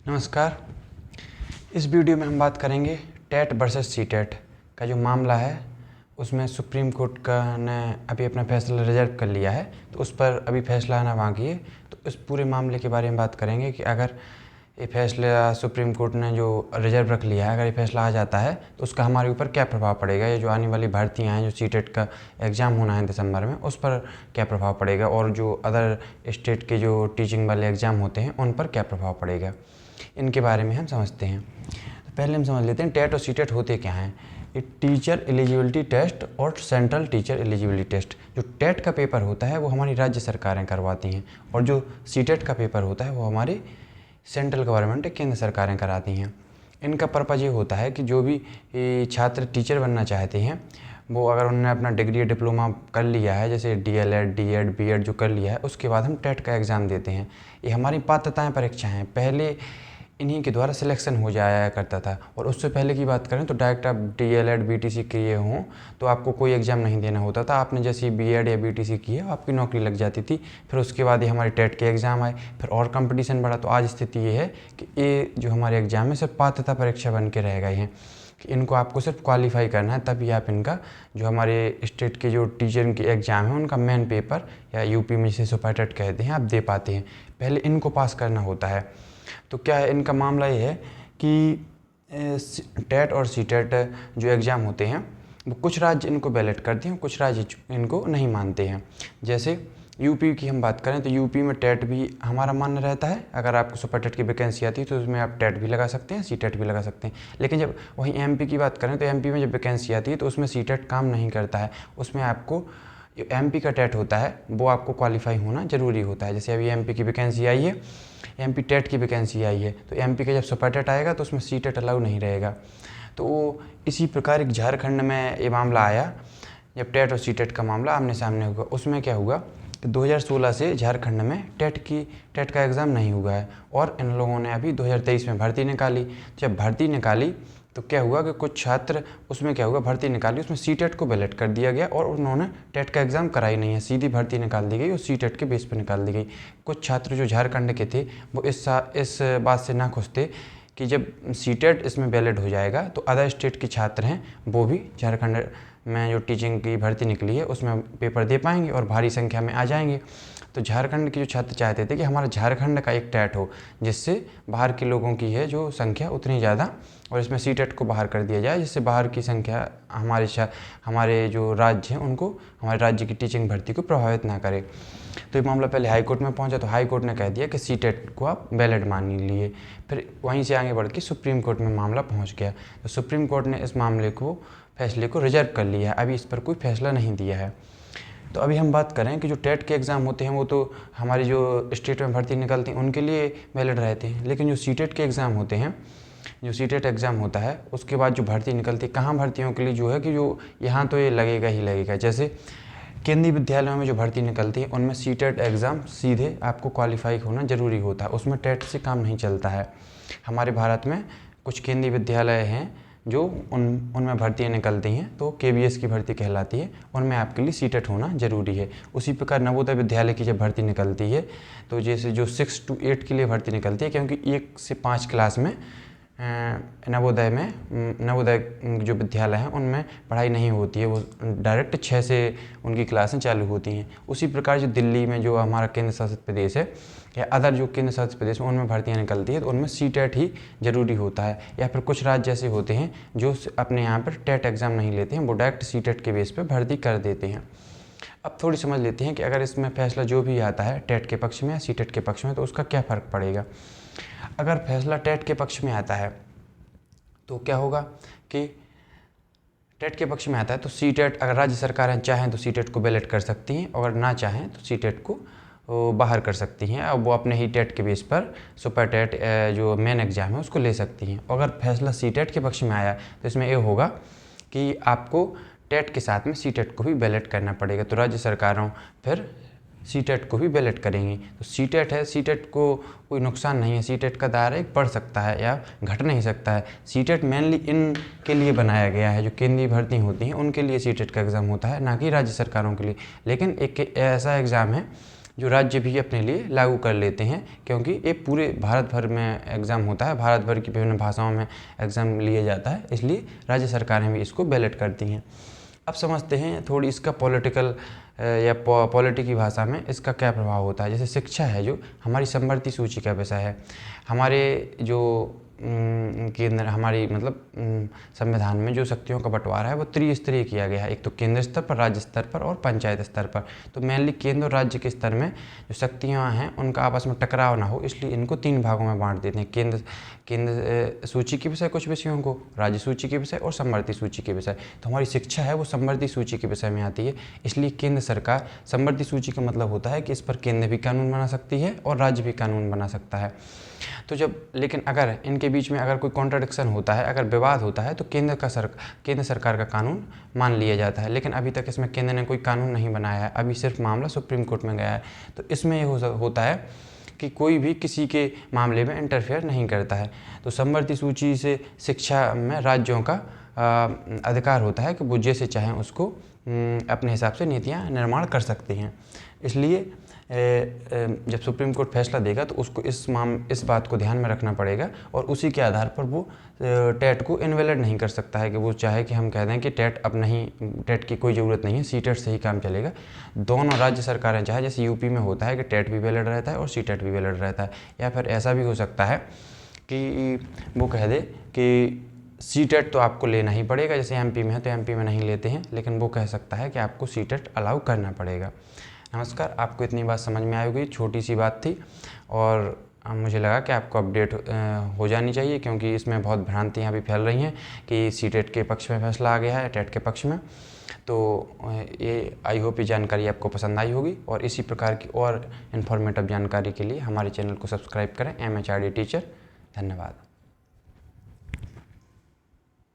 नमस्कार। इस वीडियो में हम बात करेंगे टेट वर्सेस सीटेट का जो मामला है, उसमें सुप्रीम कोर्ट का ने अभी अपना फैसला रिजर्व कर लिया है, तो उस पर अभी फैसला आना बाकी है। तो इस पूरे मामले के बारे में बात करेंगे कि अगर ये फैसला सुप्रीम कोर्ट ने जो रिजर्व रख लिया है, अगर ये फैसला आ जाता है तो उसका हमारे ऊपर क्या प्रभाव पड़ेगा। ये जो आने वाली भर्तियाँ हैं, जो सीटेट का एग्ज़ाम होना है दिसंबर में, उस पर क्या प्रभाव पड़ेगा, और जो अदर स्टेट के जो टीचिंग वाले एग्ज़ाम होते हैं उन पर क्या प्रभाव पड़ेगा, इनके बारे में हम समझते हैं। तो पहले हम समझ लेते हैं टेट और सीटेट होते क्या हैं। ये टीचर एलिजिबिलिटी टेस्ट और सेंट्रल टीचर एलिजिबिलिटी टेस्ट। जो टेट का पेपर होता है वो हमारी राज्य सरकारें करवाती हैं, और जो सीटेट का पेपर होता है वो हमारी सेंट्रल गवर्नमेंट केंद्र सरकारें कराती हैं। इनका पर्पज़ ये होता है कि जो भी छात्र टीचर बनना चाहते हैं, वो अगर उन्होंने अपना डिग्री या डिप्लोमा कर लिया है, जैसे डीएलएड, डीएड, बीएड जो कर लिया है, उसके बाद हम टेट का एग्ज़ाम देते हैं। ये हमारी पात्रताएं परीक्षा हैं। पहले इन्हीं के द्वारा सिलेक्शन हो जाया करता था, और उससे पहले की बात करें तो डायरेक्ट आप डीएलएड, बीटीसी किए हों तो आपको कोई एग्ज़ाम नहीं देना होता था। आपने जैसे बीएड या बीटीसी की है, आपकी नौकरी लग जाती थी। फिर उसके बाद ये हमारे टेट के एग्ज़ाम आए, फिर और कंपटीशन बढ़ा। तो आज स्थिति ये है कि ये जो हमारे एग्ज़ाम है सिर्फ पात्रता परीक्षा बन के रह गए हैं, कि इनको आपको सिर्फ क्वालिफाई करना है, तभी आप इनका जो हमारे स्टेट के जो टीचर के एग्ज़ाम है उनका मेन पेपर, या यूपी में जिसे सुपर टेट कहते हैं, आप दे पाते हैं। पहले इनको पास करना होता है। तो क्या है, इनका मामला ये है कि टेट और सीटेट जो एग्ज़ाम होते हैं वो कुछ राज्य इनको बैलेट करते हैं, कुछ राज्य इनको नहीं मानते हैं। जैसे यूपी की हम बात करें तो यूपी में टेट भी हमारा मान्य रहता है। अगर आपको सुपर टेट की वैकेंसी आती है तो उसमें आप टेट भी लगा सकते हैं, सीटेट भी लगा सकते हैं। लेकिन जब वहीं एमपी की बात करें तो एमपी में जब वैकेंसी आती है तो उसमें सीटेट काम नहीं करता है। उसमें आपको जो एमपी का टेट होता है वो आपको क्वालिफाई होना ज़रूरी होता है। जैसे अभी एमपी की वैकेंसी आई है, एमपी टेट की वैकेंसी आई है, तो एमपी का जब सुपर टेट आएगा तो उसमें सीटेट अलाउ नहीं रहेगा। तो इसी प्रकार एक झारखंड में ये मामला आया, जब टेट और सीटेट का मामला आमने सामने हुआ। उसमें क्या हुआ कि 2016 से झारखंड में टेट का एग्ज़ाम नहीं हुआ है, और इन लोगों ने अभी 2023 में भर्ती निकाली। जब भर्ती निकाली तो क्या हुआ कि कुछ छात्र, उसमें क्या हुआ, भर्ती निकाली, उसमें सीटेट को बैलेट कर दिया गया, और उन्होंने टेट का एग्ज़ाम कराई नहीं है, सीधी भर्ती निकाल दी गई और सीटेट के बेस पर निकाल दी गई। कुछ छात्र जो झारखंड के थे वो इस बात से ना खुश थे कि जब सीटेट इसमें बैलेट हो जाएगा तो अदर स्टेट के छात्र हैं वो भी झारखंड में जो टीचिंग की भर्ती निकली है उसमें पेपर दे पाएंगे और भारी संख्या में आ जाएंगे। तो झारखंड के जो छात्र चाहते थे कि हमारा झारखंड का एक टेट हो, जिससे बाहर के लोगों की है जो संख्या उतनी ज़्यादा, और इसमें सीटेट को बाहर कर दिया जाए, जिससे बाहर की संख्या हमारे जो राज्य हैं उनको, हमारे राज्य की टीचिंग भर्ती को प्रभावित ना करे। तो ये मामला पहले हाई कोर्ट में पहुंचा, तो हाई कोर्ट ने कह दिया कि सीटेट को आप वैलिड मान लिए। फिर वहीं से आगे बढ़ के सुप्रीम कोर्ट में मामला पहुँच गया। तो सुप्रीम कोर्ट ने इस मामले को, फैसले को रिजर्व कर लिया है, अभी इस पर कोई फैसला नहीं दिया है। तो अभी हम बात करें कि जो टेट के एग्ज़ाम होते हैं वो तो हमारी जो स्टेट में भर्ती निकलती हैं उनके लिए वैलिड रहते हैं, लेकिन जो सीटेट के एग्ज़ाम होते हैं, जो सीटेट एग्ज़ाम होता है उसके बाद जो भर्ती निकलती है, कहाँ भर्तियों के लिए जो है कि जो यहाँ तो ये लगेगा ही लगेगा। जैसे केंद्रीय विद्यालयों में जो भर्ती निकलती है उनमें सीटेट एग्ज़ाम सीधे आपको क्वालिफाई होना ज़रूरी होता है, उसमें टेट से काम नहीं चलता है। हमारे भारत में कुछ केंद्रीय विद्यालय हैं जो उनमें भर्तियाँ निकलती हैं, तो केवीएस की भर्ती कहलाती है, उनमें आपके लिए सीटेट होना ज़रूरी है। उसी प्रकार नवोदय विद्यालय की जब भर्ती निकलती है, तो जैसे जो 6 to 8 के लिए भर्ती निकलती है, क्योंकि 1 से 5 क्लास में नवोदय जो विद्यालय हैं उनमें पढ़ाई नहीं होती है, वो डायरेक्ट 6 से उनकी क्लासें चालू होती हैं। उसी प्रकार जो दिल्ली में जो हमारा केंद्र शासित प्रदेश है, या अदर जो केंद्र शासित प्रदेश में उनमें भर्तियां निकलती है, तो उनमें सीटेट ही ज़रूरी होता है। या फिर कुछ राज्य ऐसे होते हैं जो अपने यहाँ पर टेट एग्ज़ाम नहीं लेते हैं, वो डायरेक्ट सीटेट के बेस पर भर्ती कर देते हैं। अब थोड़ी समझ लेते हैं कि अगर इसमें फैसला जो भी आता है टेट के पक्ष में या सीटेट के पक्ष में, तो उसका क्या फ़र्क पड़ेगा। अगर फैसला टेट के पक्ष में आता है तो क्या होगा कि टेट के पक्ष में आता है तो सीटेट, अगर राज्य सरकारें चाहें तो सीटेट को बैलेट कर सकती हैं, और ना चाहें तो सीटेट को बाहर कर सकती हैं, और वो अपने ही टेट के बेस पर सुपर टेट जो मेन एग्ज़ाम है उसको ले सकती हैं। अगर फैसला सीटेट के पक्ष में आया तो इसमें ये होगा कि आपको टेट के साथ में सीटेट को भी बैलेट करना पड़ेगा। तो राज्य सरकारों फिर सीटेट को भी बैलेट करेंगी। तो सीटेट है, सीटेट को कोई नुकसान नहीं है, सीटेट का दायरा एक बढ़ सकता है या घट नहीं सकता है। सीटेट मेनली इन के लिए बनाया गया है, जो केंद्रीय भर्ती होती हैं उनके लिए सीटेट का एग्ज़ाम होता है, ना कि राज्य सरकारों के लिए। लेकिन एक ऐसा एग्ज़ाम है जो राज्य भी अपने लिए लागू कर लेते हैं, क्योंकि ये पूरे भारत भर में एग्ज़ाम होता है, भारत भर की विभिन्न भाषाओं में एग्ज़ाम लिया जाता है, इसलिए राज्य सरकारें भी इसको बैलेट करती हैं। अब समझते हैं थोड़ी इसका पॉलिटिकल या पॉलिटी की भाषा में इसका क्या प्रभाव होता है। जैसे शिक्षा है जो हमारी समवर्ती सूची का विषय है, हमारे जो केंद्र हमारी मतलब संविधान में जो शक्तियों का बंटवारा है वो त्रिस्तरीय किया गया है, एक तो केंद्र स्तर पर, राज्य स्तर पर और पंचायत स्तर पर। तो मेनली केंद्र और राज्य के स्तर में जो शक्तियाँ हैं उनका आपस में टकराव ना हो, इसलिए इनको 3 भागों में बांट देते हैं। केंद्र सूची के विषय कुछ विषयों को, राज्य सूची के विषय और समवर्ती सूची के विषय। तो हमारी शिक्षा है वो समवर्ती सूची के विषय में आती है, इसलिए केंद्र सरकार, समवर्ती सूची का मतलब होता है कि इस पर केंद्र भी कानून बना सकती है और राज्य भी कानून बना सकता है। तो लेकिन अगर इनके बीच में अगर कोई कॉन्ट्रडिक्शन होता है, अगर विवाद होता है, तो केंद्र सरकार का कानून मान लिया जाता है। लेकिन अभी तक इसमें केंद्र ने कोई कानून नहीं बनाया है, अभी सिर्फ मामला सुप्रीम कोर्ट में गया है। तो इसमें ये होता है कि कोई भी किसी के मामले में इंटरफेयर नहीं करता है। तो समवर्ती सूची से शिक्षा में राज्यों का अधिकार होता है कि वो जैसे चाहें उसको अपने हिसाब से नीतियाँ निर्माण कर सकते हैं। इसलिए जब सुप्रीम कोर्ट फैसला देगा तो उसको इस बात को ध्यान में रखना पड़ेगा और उसी के आधार पर वो टेट को इनवैलिड नहीं कर सकता है कि वो चाहे कि हम कह दें कि टेट अब नहीं, टेट की कोई ज़रूरत नहीं है, सीटेट से ही काम चलेगा। दोनों राज्य सरकारें चाहे, जैसे यूपी में होता है कि टेट भी वैलिड रहता है और सीटेट भी वैलिड रहता है, या फिर ऐसा भी हो सकता है कि वो कह दे कि सीटेट तो आपको लेना ही पड़ेगा, जैसे एमपी में है तो एमपी में नहीं लेते हैं, लेकिन वो कह सकता है कि आपको सीटेट अलाउ करना पड़ेगा। नमस्कार, आपको इतनी बात समझ में आई होगी, छोटी सी बात थी और मुझे लगा कि आपको अपडेट हो जानी चाहिए, क्योंकि इसमें बहुत भ्रांतियाँ भी फैल रही हैं कि सीटेट के पक्ष में फैसला आ गया है टेट के पक्ष में। तो ये आई होप ये जानकारी आपको पसंद आई होगी, और इसी प्रकार की और इन्फॉर्मेटिव जानकारी के लिए हमारे चैनल को सब्सक्राइब करें, MHRD टीचर। धन्यवाद।